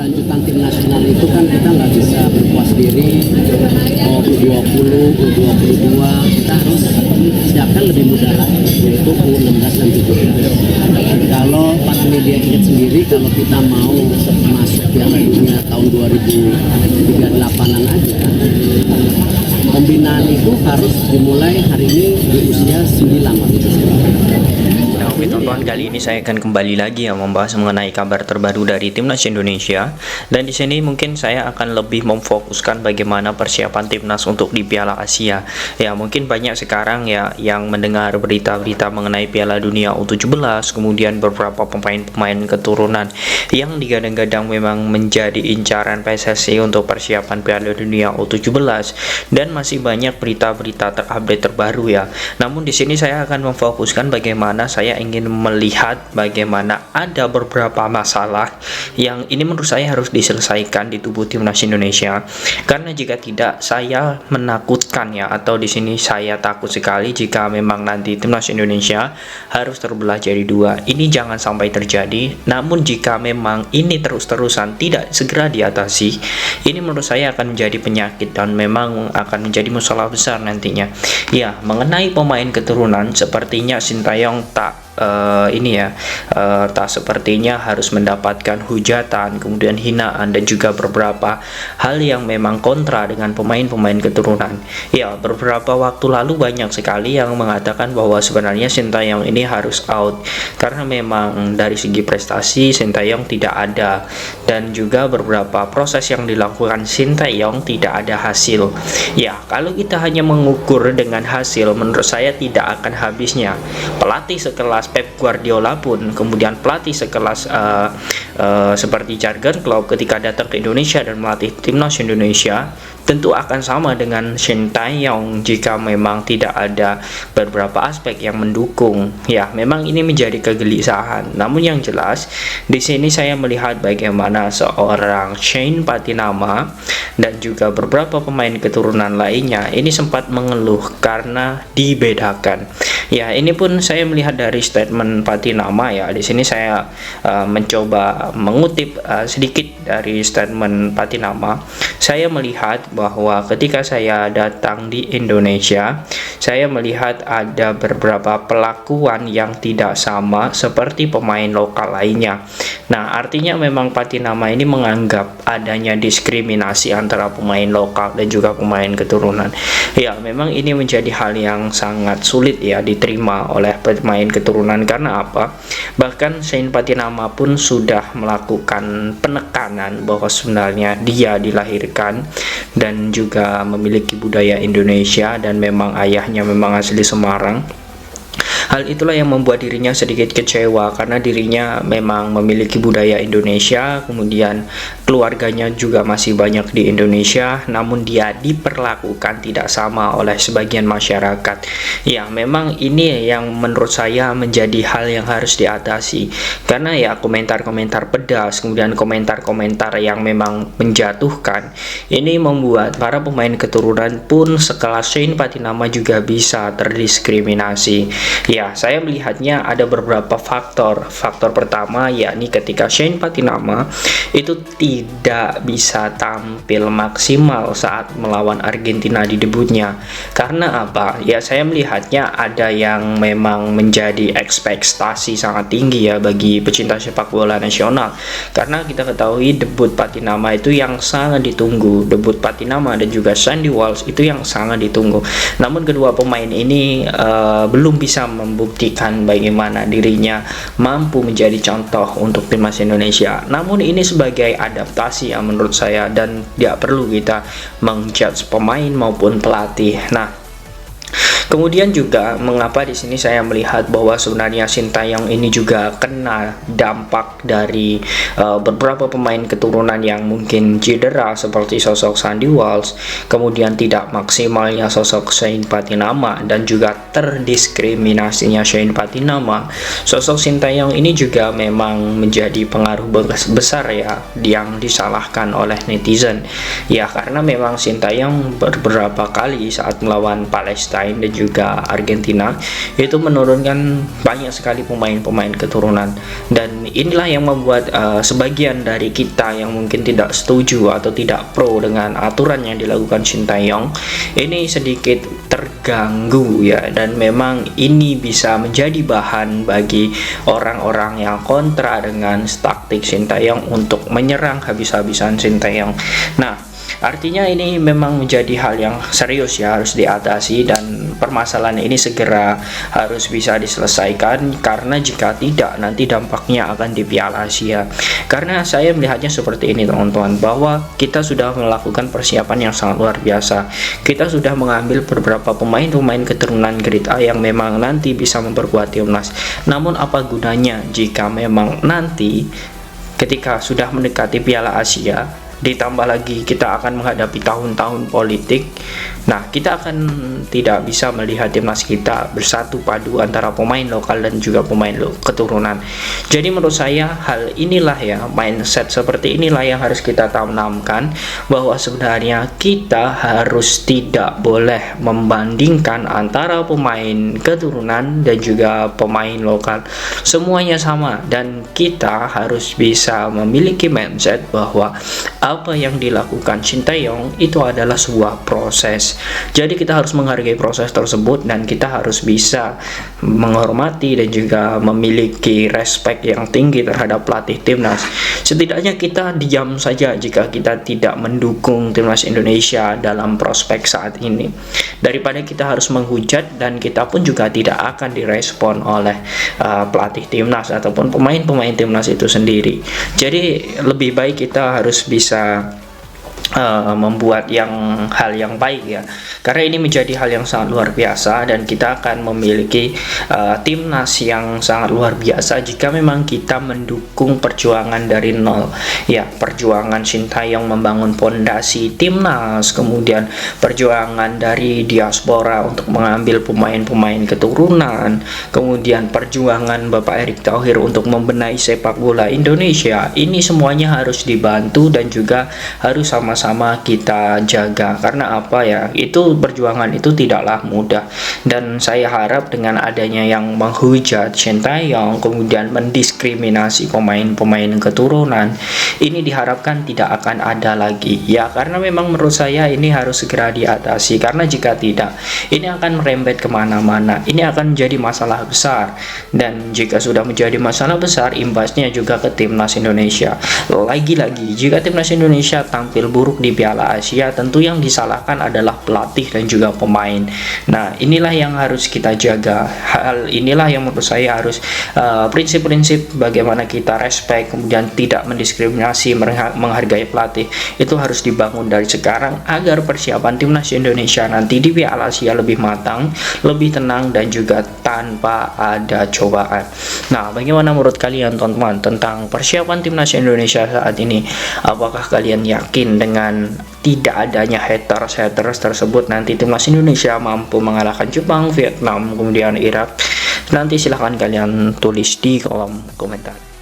keberlanjutan tim nasional itu kan kita nggak bisa berpuas diri. U20, U22 kita harus siapkan lebih mudah lagi, yaitu U16 dan U17. Kalau Pak Media ingat sendiri, kalau kita mau masuk Piala Dunia tahun 2038an aja, pembinaan itu harus dimulai hari ini di usia 9 waktu itu. Nah, oke teman-teman, kali ini saya akan kembali lagi ya membahas mengenai kabar terbaru dari Timnas Indonesia. Dan di sini mungkin saya akan lebih memfokuskan bagaimana persiapan Timnas untuk di Piala Asia. Ya, mungkin banyak sekarang ya yang mendengar berita-berita mengenai Piala Dunia U17, kemudian beberapa pemain-pemain keturunan yang digadang-gadang memang menjadi incaran PSSI untuk persiapan Piala Dunia U17, dan masih banyak berita-berita terupdate terbaru ya. Namun di sini saya akan memfokuskan bagaimana saya ingin melihat bagaimana ada beberapa masalah yang ini menurut saya harus diselesaikan di tubuh Timnas Indonesia. Karena jika tidak, saya menakutkan ya, atau di sini saya takut sekali jika memang nanti Timnas Indonesia harus terbelah jadi dua. Ini jangan sampai terjadi. Namun jika memang ini terus-terusan tidak segera diatasi, ini menurut saya akan menjadi penyakit dan memang akan menjadi masalah besar nantinya. Ya, mengenai pemain keturunan, sepertinya Sintayong tak sepertinya harus mendapatkan hujatan, kemudian hinaan, dan juga beberapa hal yang memang kontra dengan pemain-pemain keturunan. Ya, beberapa waktu lalu banyak sekali yang mengatakan bahwa sebenarnya Sintayong ini harus out karena memang dari segi prestasi Sintayong tidak ada, dan juga beberapa proses yang dilakukan Sintayong tidak ada hasil. Ya, kalau kita hanya mengukur dengan hasil, menurut saya tidak akan habisnya. Pelatih sekelas Pep Guardiola pun, kemudian pelatih sekelas seperti Jurgen Klopp ketika datang ke Indonesia dan melatih Timnas Indonesia, tentu akan sama dengan Sintayong jika memang tidak ada beberapa aspek yang mendukung. Ya, memang ini menjadi kegelisahan. Namun yang jelas di sini saya melihat bagaimana seorang Shane Patinama dan juga beberapa pemain keturunan lainnya ini sempat mengeluh karena dibedakan. Ya, ini pun saya melihat dari statement Patinama ya. Di sini saya mencoba mengutip sedikit dari statement Patinama. Saya melihat bahwa ketika saya datang di Indonesia, saya melihat ada beberapa perlakuan yang tidak sama seperti pemain lokal lainnya. Nah, artinya memang Patinama ini menganggap adanya diskriminasi antara pemain lokal dan juga pemain keturunan. Ya, memang ini menjadi hal yang sangat sulit ya diterima oleh pemain keturunan. Karena apa? Bahkan Shane Patinama pun sudah melakukan penekanan bahwa sebenarnya dia dilahirkan dan juga memiliki budaya Indonesia dan memang ayahnya memang asli Semarang. Hal itulah yang membuat dirinya sedikit kecewa karena dirinya memang memiliki budaya Indonesia, kemudian keluarganya juga masih banyak di Indonesia, namun dia diperlakukan tidak sama oleh sebagian masyarakat. Ya, memang ini yang menurut saya menjadi hal yang harus diatasi. Karena ya komentar-komentar pedas, kemudian komentar-komentar yang memang menjatuhkan, ini membuat para pemain keturunan pun sekelas Shane Patinama juga bisa terdiskriminasi. Ya, saya melihatnya ada beberapa faktor. Faktor pertama yakni ketika Shane Patinama itu tidak bisa tampil maksimal saat melawan Argentina di debutnya. Karena apa? Ya, saya melihatnya ada yang memang menjadi ekspektasi sangat tinggi ya bagi pecinta sepak bola nasional. Karena kita ketahui debut Patinama itu yang sangat ditunggu. Debut Patinama dan juga Sandy Walsh itu yang sangat ditunggu. Namun kedua pemain ini belum bisa membuktikan bagaimana dirinya mampu menjadi contoh untuk Timnas Indonesia. Namun ini sebagai adaptasi ya menurut saya, dan tidak perlu kita mengjudge pemain maupun pelatih. Nah, kemudian juga mengapa di sini saya melihat bahwa sebenarnya Sintayong ini juga kena dampak dari beberapa pemain keturunan yang mungkin cedera seperti sosok Sandy Walsh, kemudian tidak maksimalnya sosok Shane Patinama, dan juga terdiskriminasinya Shane Patinama. Sosok Sintayong ini juga memang menjadi pengaruh besar ya yang disalahkan oleh netizen. Ya, karena memang Sintayong beberapa kali saat melawan Palestina dan juga Argentina itu menurunkan banyak sekali pemain-pemain keturunan, dan inilah yang membuat sebagian dari kita yang mungkin tidak setuju atau tidak pro dengan aturan yang dilakukan Sintayong ini sedikit terganggu ya, dan memang ini bisa menjadi bahan bagi orang-orang yang kontra dengan taktik Sintayong untuk menyerang habis-habisan Sintayong. Nah, artinya ini memang menjadi hal yang serius ya, harus diatasi, dan permasalahan ini segera harus bisa diselesaikan, karena jika tidak nanti dampaknya akan di Piala Asia. Karena saya melihatnya seperti ini teman-teman, bahwa kita sudah melakukan persiapan yang sangat luar biasa. Kita sudah mengambil beberapa pemain-pemain keturunan grade A yang memang nanti bisa memperkuat timnas. Namun apa gunanya jika memang nanti ketika sudah mendekati Piala Asia, ditambah lagi kita akan menghadapi tahun-tahun politik. Nah, kita akan tidak bisa melihat timnas kita bersatu padu antara pemain lokal dan juga pemain keturunan. Jadi menurut saya hal inilah ya, mindset seperti inilah yang harus kita tanamkan, bahwa sebenarnya kita harus tidak boleh membandingkan antara pemain keturunan dan juga pemain lokal. Semuanya sama, dan kita harus bisa memiliki mindset bahwa apa yang dilakukan Sintayong itu adalah sebuah proses. Jadi kita harus menghargai proses tersebut, dan kita harus bisa menghormati dan juga memiliki respect yang tinggi terhadap pelatih timnas. Setidaknya kita diam saja jika kita tidak mendukung timnas Indonesia dalam prospek saat ini, daripada kita harus menghujat dan kita pun juga tidak akan direspon oleh pelatih timnas ataupun pemain-pemain timnas itu sendiri. Jadi lebih baik kita harus bisa membuat hal yang baik ya, karena ini menjadi hal yang sangat luar biasa, dan kita akan memiliki timnas yang sangat luar biasa jika memang kita mendukung perjuangan dari nol ya, perjuangan Sintayong membangun pondasi timnas, kemudian perjuangan dari diaspora untuk mengambil pemain-pemain keturunan, kemudian perjuangan Bapak Erick Thohir untuk membenahi sepak bola Indonesia. Ini semuanya harus dibantu dan juga harus sama-sama kita jaga. Karena apa ya, itu perjuangan itu tidaklah mudah, dan saya harap dengan adanya yang menghujat Sintayong kemudian mendiskriminasi pemain-pemain keturunan ini diharapkan tidak akan ada lagi ya, karena memang menurut saya ini harus segera diatasi, karena jika tidak ini akan merembet kemana-mana, ini akan menjadi masalah besar, dan jika sudah menjadi masalah besar imbasnya juga ke timnas Indonesia. Lagi-lagi jika timnas Indonesia tampil buruk di Piala Asia, tentu yang disalahkan adalah pelatih dan juga pemain. Nah, inilah yang harus kita jaga. Hal inilah yang menurut saya harus prinsip-prinsip bagaimana kita respect, kemudian tidak mendiskriminasi, menghargai pelatih, itu harus dibangun dari sekarang agar persiapan timnas Indonesia nanti di Piala Asia lebih matang, lebih tenang, dan juga tanpa ada cobaan. Nah, bagaimana menurut kalian teman-teman tentang persiapan timnas Indonesia saat ini? Apakah kalian yakin dengan tidak adanya haters tersebut nanti timnas Indonesia mampu mengalahkan Jepang, Vietnam, kemudian Irak? Nanti silahkan kalian tulis di kolom komentar.